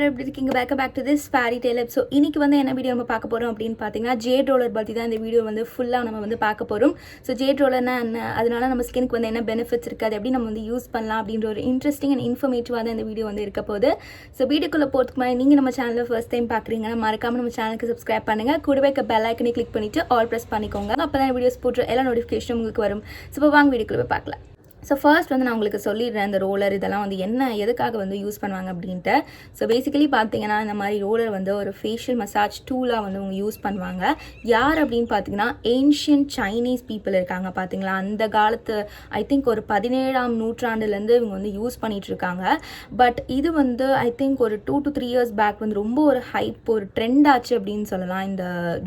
எல்லாரும் எப்படி இருக்கீங்க? Welcome back to Thisfairytalelife. So இன்னைக்கு வந்து என்ன வீடியோ நம்ம பார்க்க போகிறோம் அப்படின்னு பார்த்தீங்கன்னா ஜேட் ரோலர் பற்றி தான் இந்த வீடியோ வந்து ஃபுல்லாக நம்ம வந்து பார்க்க போகிறோம். ஸோ ஜேட் ரோலர்னா என்ன, அதனால நம்ம ஸ்கினுக்கு வந்து என்ன பெனிஃபிட்ஸ் இருக்குது, அது எப்படி நம்ம வந்து யூஸ் பண்ணலாம் அப்படின்ற ஒரு இன்ட்ரெஸ்டிங் அண்ட் இன்ஃபர்மேட்டிவாக தான் இந்த வீடியோ வந்து இருக்க போகுது. ஸோ வீடியோக்குள்ளே போகிறதுக்கு முன்னாடி நீங்கள் நம்ம சேனலில் ஃபர்ஸ்ட் டைம் பார்க்குறீங்கன்னா மறக்காமல் நம்ம சேனலுக்கு சப்ஸ்கிரைப் பண்ணுங்கள். கூடவே பெல் ஐக்கனை கிளிக் பண்ணிவிட்டு ஆல் ப்ரெஸ் பண்ணிக்கோங்க. அப்போ தான் வீடியோஸ் போட்டு எல்லா நோட்டிஃபிகேஷனும் உங்களுக்கு வரும். ஸோ இப்போ வாங்க வீடியோக்குள்ளே போய் பார்க்கலாம். ஸோ ஃபர்ஸ்ட் வந்து நான் உங்களுக்கு சொல்லிடுறேன் இந்த ரோலர் இதெல்லாம் வந்து என்ன எதுக்காக வந்து யூஸ் பண்ணுவாங்க அப்படின்ட்டு. ஸோ பேசிக்கலி பார்த்தீங்கன்னா இந்த மாதிரி ரோலர் வந்து ஒரு ஃபேஷியல் மசாஜ் டூலாக வந்து அவங்க யூஸ் பண்ணுவாங்க. யார் அப்படின்னு பார்த்தீங்கன்னா ஏன்ஷியன்ட் சைனீஸ் பீப்புள் இருக்காங்க பார்த்தீங்களா, அந்த காலத்து ஐ திங்க் ஒரு 17ஆம் நூற்றாண்டுலேருந்து இவங்க வந்து யூஸ் பண்ணிட்டு இருக்காங்க. பட் இது வந்து ஐ திங்க் ஒரு 2 to 3 years பேக் வந்து ரொம்ப ஒரு ஹைப், ஒரு ட்ரெண்ட் ஆச்சு அப்படின்னு சொல்லலாம் இந்த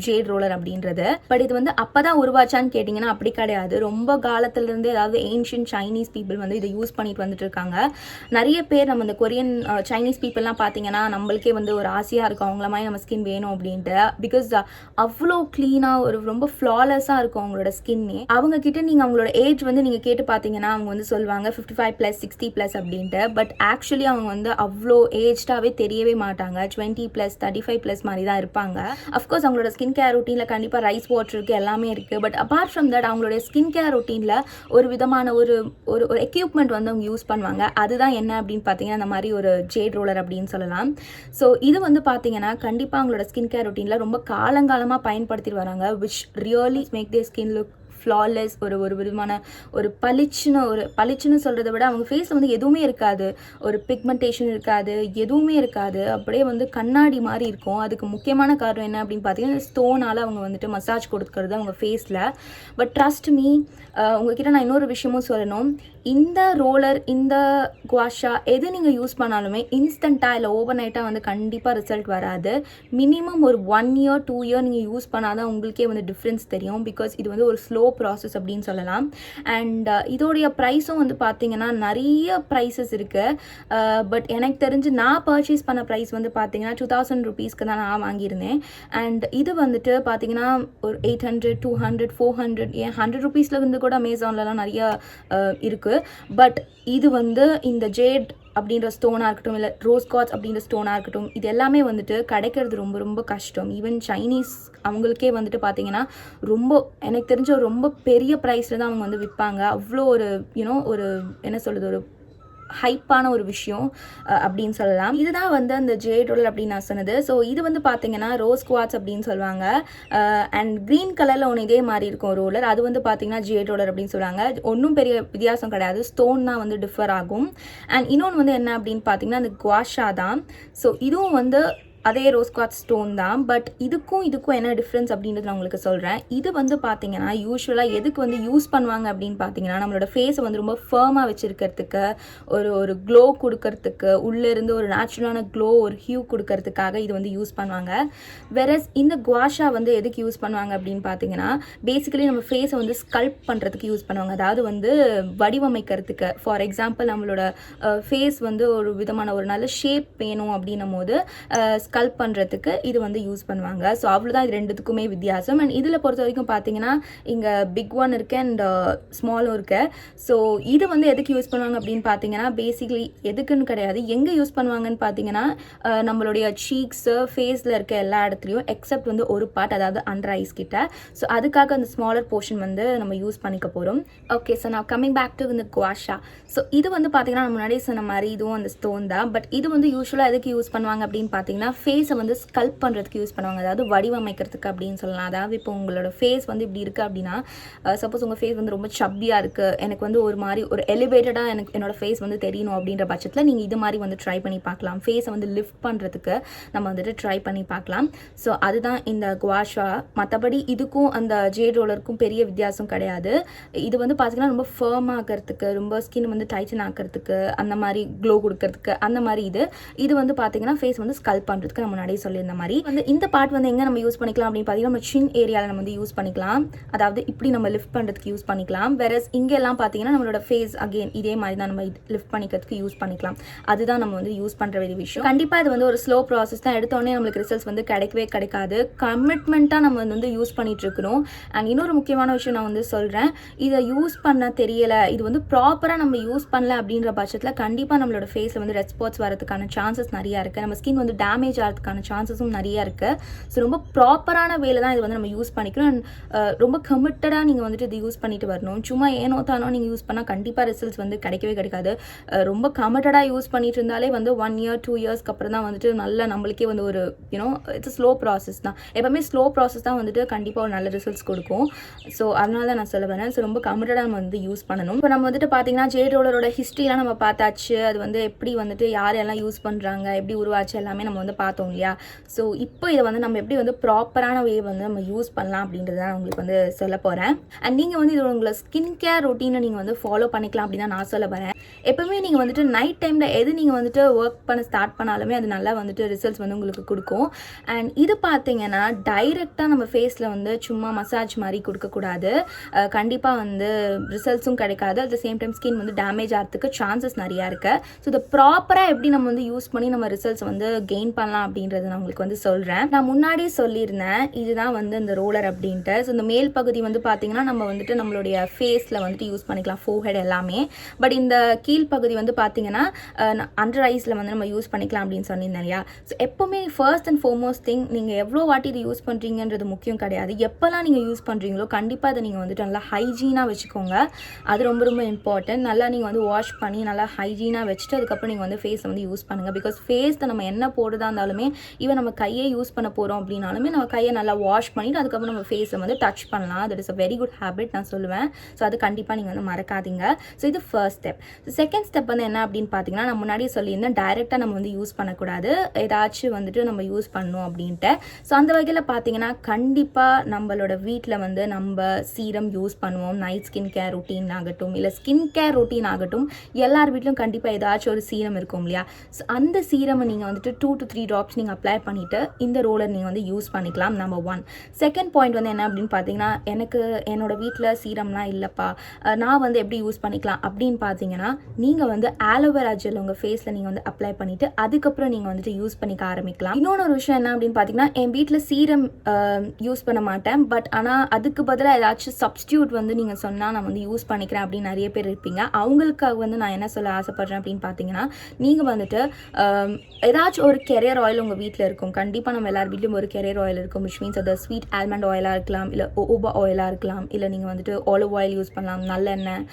ஜேட் ரோலர் அப்படின்றது. பட் இது வந்து அப்போ தான் உருவாச்சான்னு கேட்டிங்கன்னா அப்படி கிடையாது. ரொம்ப காலத்துலேருந்து ஏதாவது ஏன்ஷியன்ட் சைனீஸ் பீப்புள் வந்து இதை யூஸ் பண்ணிட்டு வந்துட்டு இருக்காங்க. நிறைய பேர் நம்ம இந்த கொரியன் சைனீஸ் பீப்புளெலாம் பார்த்தீங்கன்னா நம்மளுக்கே வந்து ஒரு ஆசையாக இருக்கும் அவங்கள மாதிரி நம்ம ஸ்கின் வேணும் அப்படின்ட்டு. பிகாஸ் அவ்வளோ க்ளீனாக ஒரு ரொம்ப ஃப்ளாலெஸ்ஸாக இருக்கும் அவங்களோட ஸ்கின்னே. அவங்க கிட்ட நீங்கள் அவங்களோட ஏஜ் வந்து நீங்கள் கேட்டு பார்த்தீங்கன்னா அவங்க வந்து சொல்லுவாங்க 55+, 60+ அப்படின்ட்டு. பட் ஆக்சுவலி அவங்க வந்து அவ்வளோ ஏஜ்டாகவே தெரியவே மாட்டாங்க. 20+, 35+ மாதிரி தான் இருப்பாங்க. அஃப்கோர்ஸ் அவங்களோட ஸ்கின் கேர் ரொட்டீனில் கண்டிப்பாக ரைஸ் வாட்டர் இருக்குது, எல்லாமே இருக்குது. பட் அப்பார்ட் ஃப்ரம் தட் அவங்களுடைய ஸ்கின் கேர் ரொட்டீனில் ஒரு விதமான ஒரு எக்யூப்மெண்ட் வந்து அவங்க யூஸ் பண்ணுவாங்க. அதுதான் என்ன அப்படின்னு பார்த்தீங்கன்னா இந்த மாதிரி ஒரு ஜேட் ரோலர் அப்படின்னு சொல்லலாம். ஸோ இது வந்து பார்த்தீங்கன்னா கண்டிப்பாக அவங்களோட ஸ்கின் கேர் ரொட்டீனில் ரொம்ப காலங்காலமாக பயன்படுத்திட்டு வராங்க. Which really make their skin look flawless. ஒரு விதமான ஒரு பளிச்சுன்னு சொல்கிறத விட அவங்க ஃபேஸில் வந்து எதுவுமே இருக்காது, ஒரு பிக்மெண்டேஷன் இருக்காது, எதுவுமே இருக்காது, அப்படியே வந்து கண்ணாடி மாதிரி இருக்கும். அதுக்கு முக்கியமான காரணம் என்ன அப்படின்னு பார்த்தீங்கன்னா ஸ்டோனால் அவங்க வந்துட்டு மசாஜ் கொடுக்கறது அவங்க ஃபேஸில். பட் ட்ரஸ்ட் மீ, உங்ககிட்ட நான் இன்னொரு விஷயமும் சொல்லணும். இந்த ரோலர், இந்த குவாஷா எது நீங்கள் யூஸ் பண்ணாலுமே இன்ஸ்டண்ட்டாக இல்லை ஓவர் நைட்டாக வந்து கண்டிப்பாக ரிசல்ட் வராது. மினிமம் ஒரு 1 year 2 year நீங்கள் யூஸ் பண்ணாதான் உங்களுக்கே வந்து டிஃப்ரென்ஸ் தெரியும். பிகாஸ் இது வந்து ஒரு ஸ்லோ ப்ராசஸ் அப்படின்னு சொல்லலாம். அண்ட் இதோடைய ப்ரைஸும் வந்து பார்த்தீங்கன்னா நிறைய ப்ரைஸஸ் இருக்குது. பட் எனக்கு தெரிஞ்சு நான் பர்ச்சேஸ் பண்ண ப்ரைஸ் வந்து பார்த்தீங்கன்னா 2000 rupeesக்கு தான் நான் வாங்கியிருந்தேன். அண்ட் இது வந்துட்டு பார்த்தீங்கன்னா ஒரு 800, 200, 400, ஏன் 100 rupeesல வந்து கூட அமேசான்லலாம் நிறைய இருக்குது. பட் இது வந்து இந்த ஜேட் அப்படின்ற ஸ்டோனாக இருக்கட்டும், இல்லை ரோஸ் காட்ஸ் அப்படின்ற ஸ்டோனாக இருக்கட்டும், இது எல்லாமே வந்துட்டு கிடைக்கிறது ரொம்ப ரொம்ப கஷ்டம். ஈவன் சைனீஸ் அவங்களுக்கே வந்துட்டு பார்த்தீங்கன்னா ரொம்ப எனக்கு தெரிஞ்ச ரொம்ப பெரிய ப்ரைஸில் தான் அவங்க வந்து விற்பாங்க. அவ்வளோ ஒரு ஒரு என்ன சொல்கிறது, ஒரு ஹைப்பான ஒரு விஷயம் அப்படின்னு சொல்லலாம். இதுதான் வந்து அந்த ஜேட் ரோலர் அப்படின்னு நான் சொன்னது. ஸோ இது வந்து பார்த்தீங்கன்னா ரோஸ் குவாட்ஸ் அப்படின்னு சொல்லுவாங்க. அண்ட் க்ரீன் கலரில் ஒன்று இதே மாதிரி இருக்கும் ரோலர், அது வந்து பார்த்தீங்கன்னா ஜேட் ரோலர் அப்படின்னு சொல்லுவாங்க. ஒன்றும் பெரிய வித்தியாசம் கிடையாது, ஸ்டோன் தான் வந்து டிஃபர் ஆகும். அண்ட் இன்னொன்று வந்து என்ன அப்படின்னு பார்த்தீங்கன்னா அந்த குவாஷா தான். ஸோ இதுவும் வந்து அதே ரோஸ் குவாட்ஸ் ஸ்டோன் தான். பட் இதுக்கும் என்ன டிஃப்ரென்ஸ் அப்படின்றது நான் உங்களுக்கு சொல்கிறேன். இது வந்து பார்த்தீங்கன்னா யூஸ்வலாக எதுக்கு வந்து யூஸ் பண்ணுவாங்க அப்படின்னு பார்த்தீங்கன்னா நம்மளோட ஃபேஸை வந்து ரொம்ப ஃபர்மாக வச்சுருக்கிறதுக்கு, ஒரு க்ளோ கொடுக்கறதுக்கு, உள்ளேருந்து ஒரு நேச்சுரலான க்ளோ, ஒரு ஹியூ கொடுக்கறதுக்காக இது வந்து யூஸ் பண்ணுவாங்க. வெரஸ் இந்த குவாஷா வந்து எதுக்கு யூஸ் பண்ணுவாங்க அப்படின்னு பார்த்தீங்கன்னா பேசிக்கலி நம்ம ஃபேஸை வந்து ஸ்கல்ப் பண்ணுறதுக்கு யூஸ் பண்ணுவாங்க. அதாவது வந்து வடிவமைக்கிறதுக்கு. ஃபார் எக்ஸாம்பிள் நம்மளோட ஃபேஸ் வந்து ஒரு விதமான ஒரு நல்ல ஷேப் வேணும் அப்படின்னும் போது ஸ்கல்ப் பண்ணுறதுக்கு இது வந்து யூஸ் பண்ணுவாங்க. ஸோ அவ்வளோதான் இது ரெண்டுத்துக்குமே வித்தியாசம். அண்ட் இதில் பொறுத்த வரைக்கும் பார்த்தீங்கன்னா இங்கே பிக் ஒன் இருக்குது அண்ட் ஸ்மாலும் இருக்குது. ஸோ இது வந்து எதுக்கு யூஸ் பண்ணுவாங்க அப்படின்னு பார்த்தீங்கன்னா பேசிக்கலி எதுக்குன்னு கிடையாது, எங்கே யூஸ் பண்ணுவாங்கன்னு பார்த்தீங்கன்னா நம்மளுடைய சீக்ஸு, ஃபேஸில் இருக்க எல்லா இடத்துலையும் எக்ஸப்ட் வந்து ஒரு பார்ட், அதாவது அண்டர் ஐஸ் கிட்ட. ஸோ அதுக்காக அந்த ஸ்மாலர் போர்ஷன் வந்து நம்ம யூஸ் பண்ணிக்க போகிறோம். ஓகே, ஸோ நான் கம்மிங் பேக் டு இந்த குவாஷா. ஸோ இது வந்து பார்த்தீங்கன்னா நம்ம முன்னாடியே சொன்ன மாதிரி இதுவும் அந்த ஸ்டோன் தான். பட் இது வந்து யூஸ்வலாக எதுக்கு யூஸ் பண்ணுவாங்க அப்படின்னு பார்த்தீங்கன்னா ஃபேஸை வந்து ஸ்கல்ப் பண்ணுறதுக்கு யூஸ் பண்ணுவாங்க, அதாவது வடிவமைக்கிறதுக்கு அப்படின்னு சொல்லலாம். அதாவது இப்போ உங்களோட ஃபேஸ் வந்து இப்படி இருக்குது அப்படின்னா, சப்போஸ் உங்கள் ஃபேஸ் வந்து ரொம்ப சப்பியாக இருக்குது, எனக்கு வந்து ஒரு மாதிரி ஒரு எலிவேட்டடாக என்னோட ஃபேஸ் வந்து தெரியணும் அப்படின்ற பட்சத்தில் நீங்கள் இது மாதிரி வந்து ட்ரை பண்ணி பார்க்கலாம். ஃபேஸை வந்து லிஃப்ட் பண்ணுறதுக்கு நம்ம வந்துட்டு ட்ரை பண்ணி பார்க்கலாம். ஸோ அதுதான் இந்த குவாஷா. மற்றபடி இதுக்கும் அந்த ஜேட் ரோலருக்கும் பெரிய வித்தியாசம் கிடையாது. இது வந்து பார்த்தீங்கன்னா ரொம்ப ஃபர்ம் ஆக்கிறதுக்கு, ரொம்ப ஸ்கின் வந்து டைட்டன் ஆக்கிறதுக்கு, அந்த மாதிரி க்ளோ கொடுக்கறதுக்கு, அந்த மாதிரி இது வந்து பார்த்தீங்கன்னா ஃபேஸ் வந்து ஸ்கல்ப் பண்ணுறது. பண்ணுறதுக்கு நான் முன்னாடியே சொல்லியிருந்த மாதிரி வந்து இந்த பார்ட் வந்து எங்கே நம்ம யூஸ் பண்ணிக்கலாம் அப்படின்னு பார்த்தீங்கன்னா நம்ம சின் ஏரியாவில் நம்ம வந்து யூஸ் பண்ணிக்கலாம். அதாவது இப்படி நம்ம லிஃப்ட் பண்ணுறதுக்கு யூஸ் பண்ணிக்கலாம். வேற இங்கெல்லாம் பார்த்தீங்கன்னா நம்மளோட ஃபேஸ் அகெயின் இதே மாதிரி தான் நம்ம லிஃப்ட் பண்ணிக்கிறதுக்கு யூஸ் பண்ணிக்கலாம். அதுதான் நம்ம வந்து யூஸ் பண்ணுற வேண்டிய விஷயம். கண்டிப்பாக இது வந்து ஒரு ஸ்லோ ப்ராசஸ் தான். எடுத்தோடனே நம்மளுக்கு ரிசல்ட்ஸ் வந்து கிடைக்கவே கிடைக்காது. கமிட்மெண்ட்டாக நம்ம வந்து யூஸ் பண்ணிட்டு இருக்கணும். அண்ட் இன்னொரு முக்கியமான விஷயம் நான் வந்து சொல்கிறேன், இதை யூஸ் பண்ண தெரியலை, இது வந்து ப்ராப்பராக நம்ம யூஸ் பண்ணல அப்படின்ற பட்சத்தில் கண்டிப்பாக நம்மளோட ஃபேஸில் வந்து ரெட் ஸ்பாட்ஸ் வரதுக்கான சான்சஸ் நிறையா இருக்குது. நம்ம ஸ்கின் வந்து டேமேஜ் ஆகிறதுக்கான சான்சஸும் நிறையா இருக்குது. ஸோ ரொம்ப ப்ராப்பரான வேலை தான் இது வந்து நம்ம யூஸ் பண்ணிக்கணும். அண்ட் ரொம்ப கமிட்டடாக நீங்கள் வந்துட்டு இது யூஸ் பண்ணிட்டு வரணும். சும்மா ஏனோ தானோ நீங்கள் யூஸ் பண்ணால் கண்டிப்பாக ரிசல்ட்ஸ் வந்து கிடைக்கவே கிடைக்காது. ரொம்ப கமிட்டடாக யூஸ் பண்ணிட்டு இருந்தாலே வந்து 1 year 2 yearsக்கு அப்புறம் தான் வந்துட்டு நல்லா நம்மளுக்கே வந்து ஒரு இட்ஸ் ஸ்லோ ப்ராசஸ் தான். எப்பவுமே ஸ்லோ ப்ராசஸ் தான் வந்துட்டு கண்டிப்பாக ஒரு நல்ல ரிசல்ட்ஸ் கொடுக்கும். ஸோ அதனால தான் நான் சொல்ல வரேன். ஸோ ரொம்ப கமிட்டடாக நம்ம வந்து யூஸ் பண்ணணும். இப்போ நம்ம வந்துட்டு பார்த்தீங்கன்னா ஜேட் ரோலரோட ஹிஸ்ட்ரிலாம் நம்ம பார்த்தாச்சு. அது வந்து எப்படி வந்துட்டு யாரெல்லாம் யூஸ் பண்ணுறாங்க, எப்படி உருவாச்சு எல்லாமே நம்ம வந்து பார்த்தோம் இல்லையா. ஸோ இப்போ இதை வந்து நம்ம எப்படி வந்து ப்ராப்பரான வே வந்து நம்ம யூஸ் பண்ணலாம் அப்படின்றது தான் உங்களுக்கு வந்து சொல்ல போகிறேன். அண்ட் நீங்கள் வந்து இது உங்களை ஸ்கின் கேர் ரொட்டீனை நீங்கள் வந்து ஃபாலோ பண்ணிக்கலாம் அப்படின்னு தான் நான் சொல்ல வரேன். எப்பவுமே நீங்கள் வந்துட்டு நைட் டைமில் எது நீங்கள் வந்துட்டு ஒர்க் பண்ண ஸ்டார்ட் பண்ணாலுமே அது நல்லா வந்துட்டு ரிசல்ட்ஸ் வந்து உங்களுக்கு கொடுக்கும். அண்ட் இது பார்த்தீங்கன்னா டைரெக்டாக நம்ம ஃபேஸில் வந்து சும்மா மசாஜ் மாதிரி கொடுக்கக்கூடாது. கண்டிப்பாக வந்து ரிசல்ட்ஸும் கிடைக்காது. At the same time skin வந்து டேமேஜ் ஆகிறதுக்கு சான்சஸ் நிறையா இருக்குது. ஸோ இதை ப்ராப்பராக எப்படி நம்ம வந்து யூஸ் பண்ணி நம்ம ரிசல்ட்ஸ் வந்து கெயின் பண்ணலாம் அப்படின்றத நான் உங்களுக்கு வந்து சொல்கிறேன். நான் முன்னாடியே சொல்லியிருந்தேன் இதுதான் வந்து இந்த ரோலர் அப்படின்ட்டு. ஸோ இந்த மேல் பகுதி வந்து பார்த்தீங்கன்னா நம்ம வந்துட்டு நம்மளுடைய ஃபேஸில் வந்துட்டு யூஸ் பண்ணிக்கலாம், ஃபோர்ஹெட் எல்லாமே. பட் இந்த கீழ்ப்பகுதி வந்து பார்த்தீங்கன்னா அண்டர் ஐஸில் வந்து நம்ம யூஸ் பண்ணிக்கலாம் அப்படின்னு சொன்னிருந்தேன் இல்லையா. ஸோ எப்போவுமே ஃபர்ஸ்ட் அண்ட் ஃபார்மோஸ்ட் திங் நீங்கள் எவ்வளோ வாட்டி இது யூஸ் பண்ணுறீங்கன்றது முக்கியம் கிடையாது. எப்போல்லாம் நீங்கள் யூஸ் பண்ணுறீங்களோ கண்டிப்பாக அதை நீங்கள் வந்துட்டு நல்லா ஹைஜீனாக வச்சுக்கோங்க. அது ரொம்ப ரொம்ப இம்பார்ட்டன்ட். நல்லா நீங்கள் வந்து வாஷ் பண்ணி நல்லா ஹைஜீனாக வச்சுட்டு அதுக்கப்புறம் நீங்கள் வந்து ஃபேஸை வந்து யூஸ் பண்ணுங்கள். பிகாஸ் ஃபேஸில் நம்ம என்ன போடுறதா இருந்தாலுமே ஈவன் நம்ம கையை யூஸ் பண்ண போகிறோம் அப்படின்னாலுமே நம்ம கையை நல்லா வாஷ் பண்ணிவிட்டு அதுக்கப்புறம் நம்ம ஃபேஸை வந்து டச் பண்ணலாம். That is a very good habit நான் சொல்லுவேன். ஸோ அது கண்டிப்பாக நீங்கள் வந்து மறக்காதீங்க. ஸோ இது ஃபர்ஸ்ட் ஸ்டெப். செகண்ட் ஸ்டெப் வந்து என்ன அப்படின்னு பார்த்தீங்கன்னா நான் முன்னாடியே சொல்லியிருந்தேன் டைரெக்டாக நம்ம வந்து யூஸ் பண்ணக்கூடாது, ஏதாச்சும் வந்துட்டு நம்ம யூஸ் பண்ணணும் அப்படின்ட்டு. ஸோ அந்த வகையில் பார்த்தீங்கன்னா கண்டிப்பாக நம்மளோட வீட்டில் வந்து நம்ம சீரம் யூஸ் பண்ணுவோம். நைட் ஸ்கின் கேர் ரொட்டீன் ஆகட்டும் இல்லை ஸ்கின் கேர் ரொட்டீன் ஆகட்டும் எல்லார் வீட்டிலும் கண்டிப்பாக ஏதாச்சும் ஒரு சீரம் இருக்கும் இல்லையா. ஸோ அந்த சீரமை நீங்கள் வந்துட்டு 2 to 3 drops நீங்கள் அப்ளை பண்ணிவிட்டு இந்த ரோலர் நீங்கள் வந்து யூஸ் பண்ணிக்கலாம். நம்பர் 1. செகண்ட் பாயிண்ட் வந்து என்ன அப்படின்னு பார்த்தீங்கன்னா எனக்கு என்னோட வீட்டில் சீரம்லாம் இல்லைப்பா, நான் வந்து எப்படி யூஸ் பண்ணிக்கலாம் அப்படின்னு பார்த்தீங்கன்னா நீங்கள் வந்து ஆலோவேரா ஜெல் உங்கள் ஃபேஸில் நீங்கள் வந்து அப்ளை பண்ணிவிட்டு அதுக்கப்புறம் நீங்கள் வந்துட்டு யூஸ் பண்ணிக்க ஆரம்பிக்கலாம். இன்னொன்று ஒரு விஷயம் என்ன அப்படின்னு பார்த்தீங்கன்னா என் வீட்டில் சீரம் யூஸ் பண்ண மாட்டேன். பட் ஆனால் அதுக்கு பதிலாக ஏதாச்சும் சப்ஸ்டியூட் வந்து நீங்கள் சொன்னால் நான் வந்து யூஸ் பண்ணிக்கிறேன் அப்படின்னு நிறைய பேர் இருப்பீங்க. அவங்களுக்காக வந்து நான் என்ன சொல்ல ஆசைப்படுறேன் அப்படின்னு பார்த்தீங்கன்னா நீங்கள் வந்துட்டு ஏதாச்சும் ஒரு கெரியர் ஆயில் உங்கள் வீட்டில் இருக்கும். கண்டிப்பாக நம்ம எல்லார் வீட்லையும் ஒரு கெரியர் ஆயில் இருக்கும். விச் மீன்ஸ் அது ஸ்வீட் ஆல்மண்ட் ஆயிலாக இருக்கலாம், இல்லை ஓபா ஆயிலாக இருக்கலாம், இல்லை நீங்கள் வந்துட்டு ஆலிவ் ஆயில் யூஸ் பண்ணலாம், நல்லெண்ணெய்,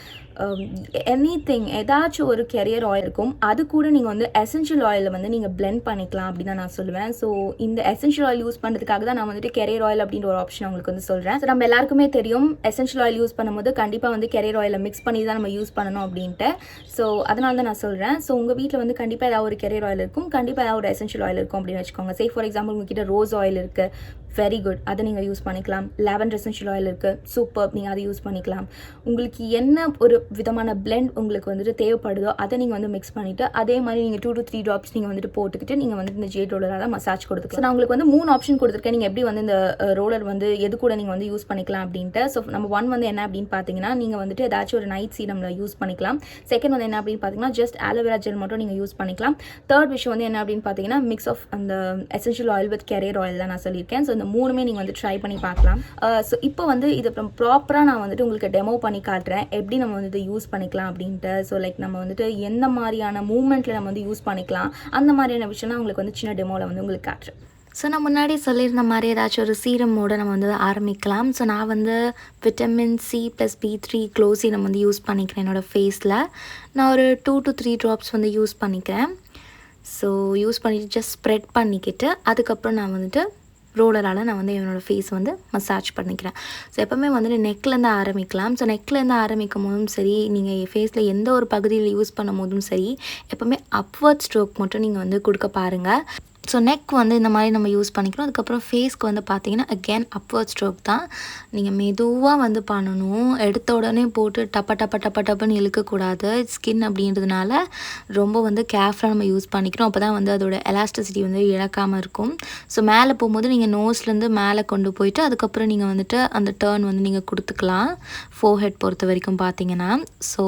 எனிதிங் ஏதாச்சும் ஒரு கெரியர் ஆயில் இருக்கும். அது கூட நீங்கள் வந்து எசென்ஷியல் ஆயிலை வந்து நீங்கள் பிளெண்ட் பண்ணிக்கலாம் அப்படின்னு தான் நான் சொல்லுவேன். ஸோ இந்த எசென்ஷியல் ஆயில் யூஸ் பண்ணுறதுக்காக தான் நான் வந்துட்டு கெரியர் ஆயில் அப்படின்ற ஒரு ஆப்ஷன் உங்களுக்கு வந்து சொல்கிறேன். ஸோ நம்ம எல்லாருக்குமே தெரியும் எசென்ஷியல் ஆயில் யூஸ் பண்ணும்போது கண்டிப்பாக வந்து கெரியர் ஆயிலை மிக்ஸ் பண்ணி தான் நம்ம யூஸ் பண்ணணும் அப்படின்ட்டு. ஸோ அதனால தான் நான் சொல்கிறேன். ஸோ உங்கள் வீட்டில் வந்து கண்டிப்பாக ஏதாவது ஒரு கெரியர் ஆயில் இருக்கும், கண்டிப்பாக ஏதாவது ஒரு எசென்ஷியல் ஆயில் இருக்கும் அப்படின்னு வச்சுக்கோங்க. சே ஃபார் எக்ஸாம்பிள் உங்ககிட்ட ரோஸ் ஆயில் இருக்குது, வெரி குட், அதை நீங்கள் யூஸ் பண்ணிக்கலாம். லாவெண்டர் எசென்ஷியல் ஆயில் இருக்குது, சூப்பர், நீங்கள் அதை யூஸ் பண்ணிக்கலாம். உங்களுக்கு என்ன ஒரு விதமான பிளெண்ட் உங்களுக்கு வந்துட்டு தேவைப்படுதோ அதை நீங்கள் வந்து மிக்ஸ் பண்ணிவிட்டு அதே மாதிரி நீங்கள் 2 to 3 drops நீங்கள் வந்துட்டு போட்டுக்கிட்டு நீங்கள் வந்து இந்த ஜேட் ரோலரால் மசாஜ் கொடுத்துக்கலாம். ஸோ நான் உங்களுக்கு வந்து 3 ஆப்ஷன் கொடுத்துருக்கேன். நீங்கள் எப்படி வந்து இந்த ரோலர் வந்து எது கூட நீங்கள் வந்து யூஸ் பண்ணிக்கலாம் அப்படின்ட்டு. ஸோ நம்ம 1 வந்து என்ன அப்படின்னு பார்த்தீங்கன்னா நீங்கள் வந்துட்டு ஏதாச்சும் ஒரு நைட் சீரமில் யூஸ் பண்ணிக்கலாம். செகண்ட் வந்து என்ன அப்படின்னு பார்த்தீங்கன்னா ஜஸ்ட் ஆலோவேரா ஜெல் மட்டும் நீங்கள் யூஸ் பண்ணிக்கலாம். தேர்ட் விஷயம் வந்து என்ன அப்படின்னு பார்த்தீங்கன்னா மிக்ஸ் ஆஃப் அந்த essential oil with career oil தான் நான் சொல்லியிருக்கேன். ஸோ இந்த 3மே நீங்கள் வந்து ட்ரை பண்ணி பார்க்கலாம். ஸோ இப்போ வந்து இதை ப்ராப்பராக நான் வந்துட்டு உங்களுக்கு டெமோ பண்ணி காட்டுறேன் எப்படி நம்ம வந்து யூஸ் பண்ணிக்கலாம் அப்படின்ட்டு. ஸோ லைக் நம்ம வந்துட்டு எந்த மாதிரியான மூவ்மெண்ட்டில் நம்ம வந்து யூஸ் பண்ணிக்கலாம் அந்த மாதிரியான விஷயம்லாம் உங்களுக்கு வந்து சின்ன டெமோவில் வந்து உங்களுக்கு காட்டுறேன். ஸோ நான் முன்னாடி சொல்லியிருந்த மாதிரி ஏதாச்சும் ஒரு சீரமோடு நம்ம வந்து ஆரம்பிக்கலாம். ஸோ நான் வந்து vitamin C + B3 glow serum வந்து யூஸ் பண்ணிக்கிறேன் என்னோடய ஃபேஸில். நான் ஒரு 2 to 3 drops வந்து யூஸ் பண்ணிக்கிறேன். ஸோ யூஸ் பண்ணிவிட்டு ஜஸ்ட் ஸ்ப்ரெட் பண்ணிக்கிட்டு அதுக்கப்புறம் நான் வந்துட்டு ரோலரால் நான் வந்து என்னோடய ஃபேஸ் வந்து மசாஜ் பண்ணிக்கிறேன். ஸோ எப்போவுமே வந்துட்டு நெக்லேருந்து ஆரம்பிக்கலாம். ஸோ நெக்லேருந்து ஆரம்பிக்கும் போதும் சரி, நீங்கள் ஃபேஸில் எந்த ஒரு பகுதியில் யூஸ் பண்ணும் போதும் சரி, எப்போவுமே அப்வர்ட் ஸ்ட்ரோக் மட்டும் நீங்கள் வந்து கொடுக்க பாருங்கள். ஸோ நெக் வந்து இந்த மாதிரி நம்ம யூஸ் பண்ணிக்கிறோம். அதுக்கப்புறம் ஃபேஸ்க்கு வந்து பார்த்தீங்கன்னா அகேன் அப்வர்ட் ஸ்ட்ரோக் தான். நீங்கள் மெதுவாக வந்து பண்ணணும். எடுத்த உடனே போட்டு டப்பன்னு இழுக்கக்கூடாது. ஸ்கின் அப்படின்றதுனால ரொம்ப வந்து கேர்ஃபுல்லாக நம்ம யூஸ் பண்ணிக்கிறோம். அப்போ தான் வந்து அதோட எலாஸ்டிசிட்டி வந்து இழக்காமல் இருக்கும். ஸோ மேலே போகும்போது நீங்கள் நோஸ்லேருந்து மேலே கொண்டு போயிட்டு அதுக்கப்புறம் நீங்கள் வந்துட்டு அந்த டர்ன் வந்து நீங்கள் கொடுத்துக்கலாம். ஃபோர்ஹெட் பொறுத்த வரைக்கும் பார்த்தீங்கன்னா. ஸோ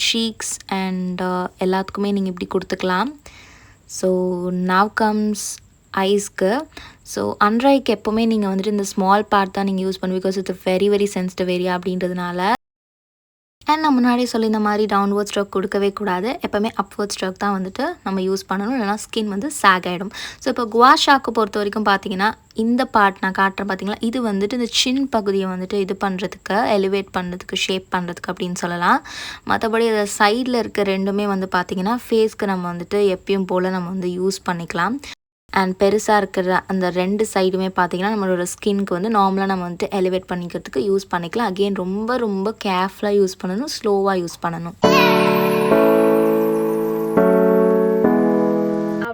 சீக்ஸ் அண்ட் எல்லாத்துக்குமே நீங்கள் இப்படி கொடுத்துக்கலாம். ஸோ நவ் கம்ஸ் ஐஸ்க்கு. ஸோ அண்டர் ஐக்கு எப்போவுமே நீங்கள் வந்துட்டு இந்த ஸ்மால் பார்ட் தான் நீங்கள் யூஸ் பண்ணுவீங்க. Because it's very very sensitive area அப்படின்றதுனால. அண்ட் நான் முன்னாடியே சொல்லி இந்த மாதிரி டவுன்வர்ட் ஸ்ட்ரோக் கொடுக்கவே கூடாது. எப்போவுமே அப்வர்ட் ஸ்ட்ரோக் தான் வந்துட்டு நம்ம யூஸ் பண்ணணும். இல்லைனா ஸ்கின் வந்து சாக் ஆகிடும். ஸோ இப்போ குவாஷாக்கு பொறுத்த வரைக்கும் பார்த்தீங்கன்னா இந்த பார்ட் நான் காட்டுறேன் பார்த்தீங்களா, இது வந்துட்டு இந்த சின் பகுதியை வந்துட்டு இது பண்ணுறதுக்கு, எலிவேட் பண்ணுறதுக்கு, ஷேப் பண்ணுறதுக்கு அப்படின்னு சொல்லலாம். மற்றபடி அதை சைடில் இருக்க ரெண்டுமே வந்து பார்த்திங்கன்னா ஃபேஸ்க்கு நம்ம வந்துட்டு எப்பயும் போல் நம்ம வந்து யூஸ் பண்ணிக்கலாம். அண்ட் பெருசாக இருக்கிற அந்த 2 சைடுமே பார்த்திங்கன்னா நம்மளோட ஸ்கின்க்கு வந்து நார்மலாக நம்ம வந்துட்டு எலிவேட் பண்ணிக்கிறதுக்கு யூஸ் பண்ணிக்கலாம். அகெயின் ரொம்ப ரொம்ப கேர்ஃபுல்லாக யூஸ் பண்ணணும், ஸ்லோவாக யூஸ் பண்ணணும்.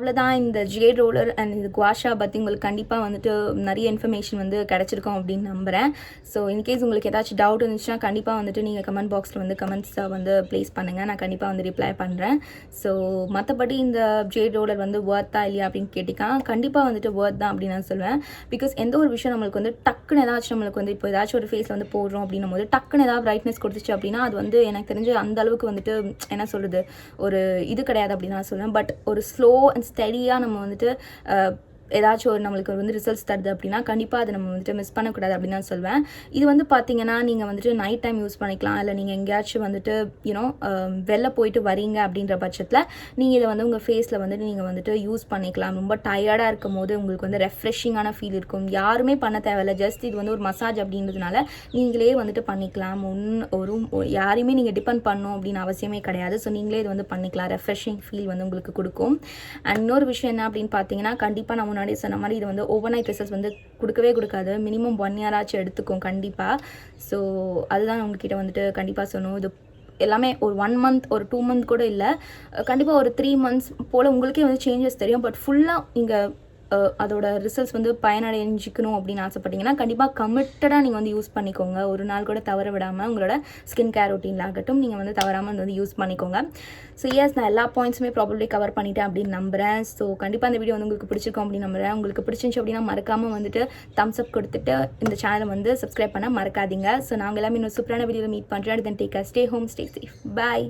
அவ்வளோதான் இந்த ஜேட் ரோலர் அண்ட் இந்த குவாஷா பற்றி உங்களுக்கு கண்டிப்பாக வந்துட்டு நிறைய இன்ஃபர்மேஷன் வந்து கிடச்சிருக்கோம் அப்படின்னு நம்புகிறேன். ஸோ இன்கேஸ் உங்களுக்கு ஏதாச்சும் டவுட் இருந்துச்சுன்னா கண்டிப்பாக வந்துட்டு நீங்கள் கமெண்ட் பாக்ஸில் வந்து கமெண்ட்ஸை வந்து ப்ளேஸ் பண்ணுங்கள். நான் கண்டிப்பாக வந்து ரிப்ளை பண்ணுறேன். ஸோ மற்றபடி இந்த ஜேட் ரோலர் வந்து ஒர்த்தா இல்லையா அப்படின்னு கேட்டிங்கன்னா கண்டிப்பாக வந்துட்டு ஒர்த் தான் அப்படின்னு நான் சொல்லுவேன். பிகாஸ் எந்த ஒரு விஷயம் நம்மளுக்கு வந்து டக்குன்னு ஏதாச்சும் நம்மளுக்கு வந்து இப்போ ஏதாச்சும் ஒரு ஃபேஸில் வந்து போடுறோம் அப்படின்னும் போது டக்குன்னு ஏதாவது பிரைட்னஸ் கொடுத்துச்சு அப்படின்னா அது வந்து எனக்கு தெரிஞ்சு அந்த அளவுக்கு வந்துட்டு என்ன சொல்கிறது ஒரு இது கிடையாது அப்படின்னு நான் சொல்லுவேன். பட் ஒரு ஸ்லோ அண்ட் ஸ்டடியாக நம்ம வந்துட்டு ஏதாச்சும் ஒரு நம்மளுக்கு வந்து ரிசல்ட்ஸ் தருது அப்படின்னா கண்டிப்பாக அதை நம்ம வந்துட்டு மிஸ் பண்ணக்கூடாது அப்படின்னு தான் சொல்வேன். இது வந்து பார்த்தீங்கன்னா நீங்கள் வந்துட்டு நைட் டைம் யூஸ் பண்ணிக்கலாம். இல்லை நீங்கள் எங்கேயாச்சும் வந்துட்டு யூனோ வெளில போயிட்டு வரீங்க அப்படின்ற பட்சத்தில் நீங்கள் இதை வந்து உங்கள் ஃபேஸில் வந்துட்டு நீங்கள் வந்துட்டு யூஸ் பண்ணிக்கலாம். ரொம்ப டயர்டாக இருக்கும் போது உங்களுக்கு வந்து ரெஃப்ரெஷிங்கான ஃபீல் இருக்கும். யாருமே பண்ண தேவையில்லை. ஜஸ்ட் இது வந்து ஒரு மசாஜ் அப்படின்றதுனால நீங்களே வந்துட்டு பண்ணிக்கலாம். யாரையுமே நீங்கள் டிபெண்ட் பண்ணணும் அப்படின்னு அவசியமே கிடையாது. ஸோ நீங்களே இது வந்து பண்ணிக்கலாம். ரெஃப்ரெஷிங் ஃபீல் வந்து உங்களுக்கு கொடுக்கும். அண்ட் இன்னொரு விஷயம் என்ன அப்படின்னு பார்த்தீங்கன்னா கண்டிப்பாக நம்ம முன்னாடி சொன்ன மாதிரி இது வந்து ஓவர் நைட் ரிசல்ட்ஸ் வந்து கொடுக்கவே கொடுக்காது. மினிமம் 1 year ஆச்சும் எடுத்துக்கும் கண்டிப்பாக. ஸோ அதுதான் உங்ககிட்ட வந்துட்டு கண்டிப்பாக சொன்னோம். இது எல்லாமே ஒரு 1 month ஒரு 2 month கூட இல்லை, கண்டிப்பாக ஒரு 3 months போல் உங்களுக்கே வந்து சேஞ்சஸ் தெரியும். பட் ஃபுல்லாக இங்கே அதோட ரிசல்ட்ஸ் வந்து பயனடைஞ்சிக்கணும் அப்படின்னு ஆசைப்பட்டீங்கன்னா கண்டிப்பாக கமிட்டடாக நீங்கள் வந்து யூஸ் பண்ணிக்கோங்க. ஒரு நாள் கூட தவற விடாமல் உங்களோட ஸ்கின் கேர் ரொட்டீனில் ஆகட்டும் நீங்கள் வந்து தவறாமல் வந்து யூஸ் பண்ணிக்கோங்க. ஸோ எஸ் நான் எல்லா பாயிண்ட்ஸுமே ப்ராபப்ளி கவர் பண்ணிட்டேன் அப்படின்னு நம்புகிறேன். ஸோ கண்டிப்பாக இந்த வீடியோ வந்து உங்களுக்கு பிடிச்சிருக்கும் அப்படின்னு நம்புகிறேன். உங்களுக்கு பிடிச்சிருந்துச்சு அப்படின்னா மறக்காமல் வந்துட்டு தம்ஸ் அப் கொடுத்துட்டு இந்த சேனலை வந்து சப்ஸ்கிரைப் பண்ண மறக்காதீங்க. ஸோ நாங்கள் எல்லாமே இன்னும் சூப்பரான வீடியோவில் மீட் பண்ணுறேன். Then take care, stay home, stay safe, bye.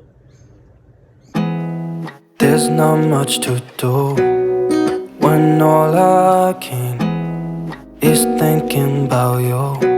There's not much to do when all I can is thinking about you.